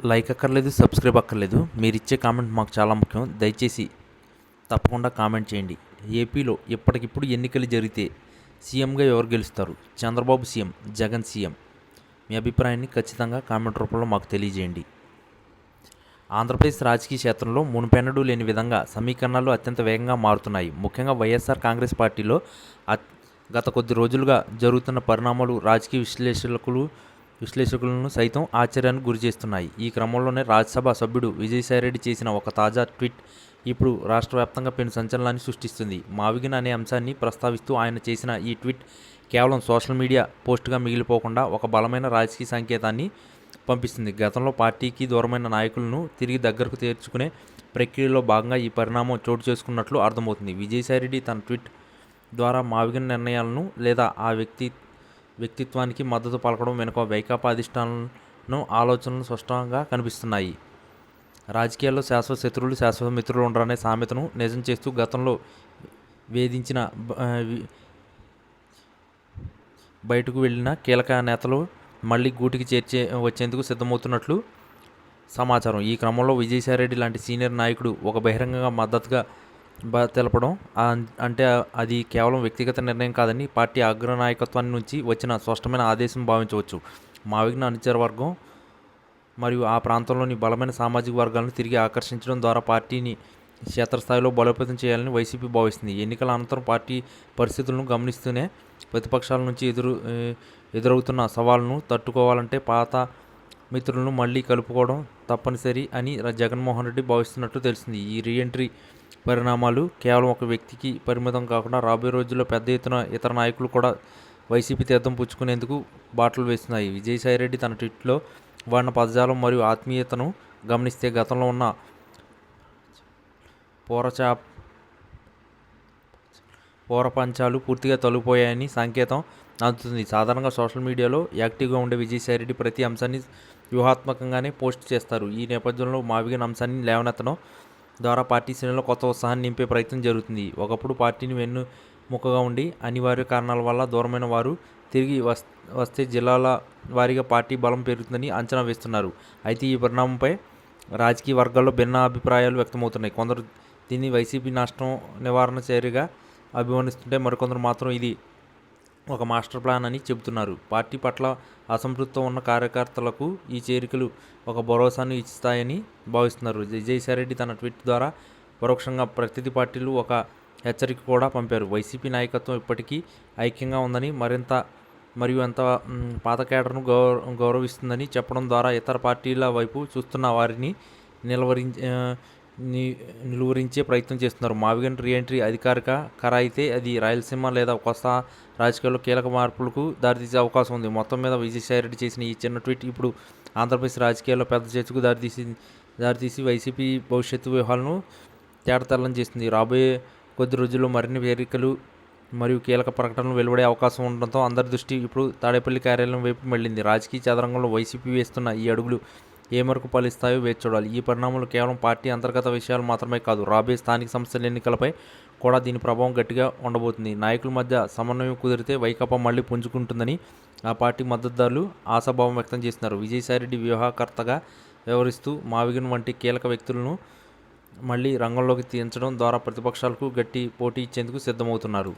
Like అక్కర్లేదు, subscribe అక్కర్లేదు. మీరు ఇచ్చే కామెంట్ మాకు చాలా ముఖ్యం. దయచేసి తప్పకుండా కామెంట్ చేయండి. ఏపీలో ఇప్పటికిప్పుడు ఎన్నికలు జరిగితే సీఎంగా ఎవరు గెలుస్తారు? Chandrababu CM, Jagan CM? మీ అభిప్రాయాన్ని ఖచ్చితంగా కామెంట్ రూపంలో మాకు తెలియజేయండి. ఆంధ్రప్రదేశ్ రాజకీయ క్షేత్రంలో మునుపెన్నడూ లేని విధంగా సమీకరణాలు అత్యంత వేగంగా మారుతున్నాయి. ముఖ్యంగా వైఎస్ఆర్ కాంగ్రెస్ పార్టీలో గత కొద్ది రోజులుగా జరుగుతున్న పరిణామాలు రాజకీయ విశ్లేషకులను సైతం ఆశ్చర్యానికి గురిచేస్తున్నాయి. ఈ క్రమంలోనే రాజ్యసభ సభ్యుడు విజయసాయిరెడ్డి చేసిన ఒక తాజా ట్వీట్ ఇప్పుడు రాష్ట్ర వ్యాప్తంగా పెను సంచలనాన్ని సృష్టిస్తుంది. మావిగన్ అనే అంశాన్ని ప్రస్తావిస్తూ ఆయన చేసిన ఈ ట్వీట్ కేవలం సోషల్ మీడియా పోస్టుగా మిగిలిపోకుండా ఒక బలమైన రాజకీయ సంకేతాన్ని పంపిస్తుంది. గతంలో పార్టీకి దూరమైన నాయకులను తిరిగి దగ్గరకు చేర్చుకునే ప్రక్రియలో భాగంగా ఈ పరిణామం చోటు చేసుకున్నట్లు అర్థమవుతుంది. విజయసాయిరెడ్డి తన ట్వీట్ ద్వారా మావిగన్ నిర్ణయాలను లేదా ఆ వ్యక్తిత్వానికి మద్దతు పలకడం వెనుక వైకాపా అధిష్టానం ఆలోచనలు స్పష్టంగా కనిపిస్తున్నాయి. రాజకీయాల్లో శాశ్వత శత్రువులు, శాశ్వత మిత్రులు ఉండరనే సామెతను నిజం చేస్తూ గతంలో వేధించిన బయటకు వెళ్ళిన కీలక నేతలు మళ్ళీ గూటికి వచ్చేందుకు సిద్ధమవుతున్నట్లు సమాచారం. ఈ క్రమంలో విజయసాయిరెడ్డి లాంటి సీనియర్ నాయకుడు ఒక బహిరంగంగా మద్దతుగా తెలపడం అంటే అది కేవలం వ్యక్తిగత నిర్ణయం కాదని పార్టీ అగ్రనాయకత్వాన్ని నుంచి వచ్చిన స్పష్టమైన ఆదేశం భావించవచ్చు. మావిగన్ అనుచర వర్గం మరియు ఆ ప్రాంతంలోని బలమైన సామాజిక వర్గాలను తిరిగి ఆకర్షించడం ద్వారా పార్టీని క్షేత్రస్థాయిలో బలోపేతం చేయాలని వైసీపీ భావిస్తుంది. ఎన్నికల అనంతరం పార్టీ పరిస్థితులను గమనిస్తూనే ప్రతిపక్షాల నుంచి ఎదురవుతున్న సవాళ్లను తట్టుకోవాలంటే పాత మిత్రులను మళ్లీ కలుపుకోవడం తప్పనిసరి అని జగన్మోహన్ రెడ్డి భావిస్తున్నట్లు తెలిసింది. ఈ రీఎంట్రీ పరిణామాలు కేవలం ఒక వ్యక్తికి పరిమితం కాకుండా రాబోయే రోజుల్లో పెద్ద ఎత్తున ఇతర నాయకులు కూడా వైసీపీ తీర్థం పుచ్చుకునేందుకు బాటలు వేస్తున్నాయి. విజయసాయిరెడ్డి తన ట్వీట్లో వాడిన పదజాలం మరియు ఆత్మీయతను గమనిస్తే గతంలో ఉన్న పోరపంచాలు పూర్తిగా తొలగిపోయాయని సంకేతం అందుతుంది. సాధారణంగా సోషల్ మీడియాలో యాక్టివ్గా ఉండే విజయసాయిరెడ్డి ప్రతి అంశాన్ని వ్యూహాత్మకంగానే పోస్ట్ చేస్తారు. ఈ నేపథ్యంలో మావిగన్ అంశాన్ని లేవనెత్తడం ద్వారా పార్టీ శ్రేణుల్లో కొత్త ఉత్సాహాన్ని నింపే ప్రయత్నం జరుగుతుంది. ఒకప్పుడు పార్టీని వెన్నుముకగా ఉండి అనివార్య కారణాల వల్ల దూరమైన వారు తిరిగి వస్తే జిల్లాల వారీగా పార్టీ బలం పెరుగుతుందని అంచనా వేస్తున్నారు. అయితే ఈ పరిణామంపై రాజకీయ వర్గాల్లో భిన్న అభిప్రాయాలు వ్యక్తమవుతున్నాయి. కొందరు దీన్ని వైసీపీ నష్టం నివారణ చర్యగా అభివర్ణిస్తుంటే మరికొందరు మాత్రం ఇది ఒక మాస్టర్ ప్లాన్ అని చెబుతున్నారు. పార్టీ పట్ల అసంతృప్తితో ఉన్న కార్యకర్తలకు ఈ చేరికలు ఒక భరోసాను ఇస్తాయని భావిస్తున్నారు. విజయసాయిరెడ్డి తన ట్వీట్ ద్వారా పరోక్షంగా ప్రతినిధి పార్టీలు ఒక హెచ్చరిక కూడా పంపారు. వైసీపీ నాయకత్వం ఇప్పటికీ ఐక్యంగా ఉందని మరియు ఎంత పాత కేడర్ను గౌరవిస్తుందని చెప్పడం ద్వారా ఇతర పార్టీల వైపు చూస్తున్న వారిని నిలువరించే ప్రయత్నం చేస్తున్నారు. మావిగన్ రీఎంట్రీ అధికారిక ఖరాయితే అది రాయలసీమ లేదా కోస్తా రాజకీయాల్లో కీలక మార్పులకు దారితీసే అవకాశం ఉంది. మొత్తం మీద విజయసాయిరెడ్డి చేసిన ఈ చిన్న ట్వీట్ ఇప్పుడు ఆంధ్రప్రదేశ్ రాజకీయాల్లో పెద్ద చర్చకు దారితీసి వైసీపీ భవిష్యత్తు వ్యూహాలను తేటతెల్లం చేస్తుంది. రాబోయే కొద్ది రోజుల్లో మరిన్ని వేదికలు మరియు కీలక ప్రకటనలు వెలువడే అవకాశం ఉండడంతో అందరి దృష్టి ఇప్పుడు తాడేపల్లి కార్యాలయం వైపు మళ్లింది. రాజకీయ చదరంగంలో వైసీపీ వేస్తున్న ఈ అడుగులు ఏ మేరకు ఫలిస్తాయో వేచి చూడాలి. ఈ పరిణామాలు కేవలం పార్టీ అంతర్గత విషయాలు మాత్రమే కాదు, రాబోయే స్థానిక సంస్థల ఎన్నికలపై కూడా దీని ప్రభావం గట్టిగా ఉండబోతుంది. నాయకుల మధ్య సమన్వయం కుదిరితే వైకాపా మళ్లీ పుంజుకుంటుందని ఆ పార్టీ మద్దతుదారులు ఆశాభావం వ్యక్తం చేస్తున్నారు. విజయసాయిరెడ్డి వ్యూహకర్తగా వ్యవహరిస్తూ మావిగన్ వంటి కీలక వ్యక్తులను మళ్లీ రంగంలోకి తీయించడం ద్వారా ప్రతిపక్షాలకు గట్టి పోటీ ఇచ్చేందుకు సిద్ధమవుతున్నారు.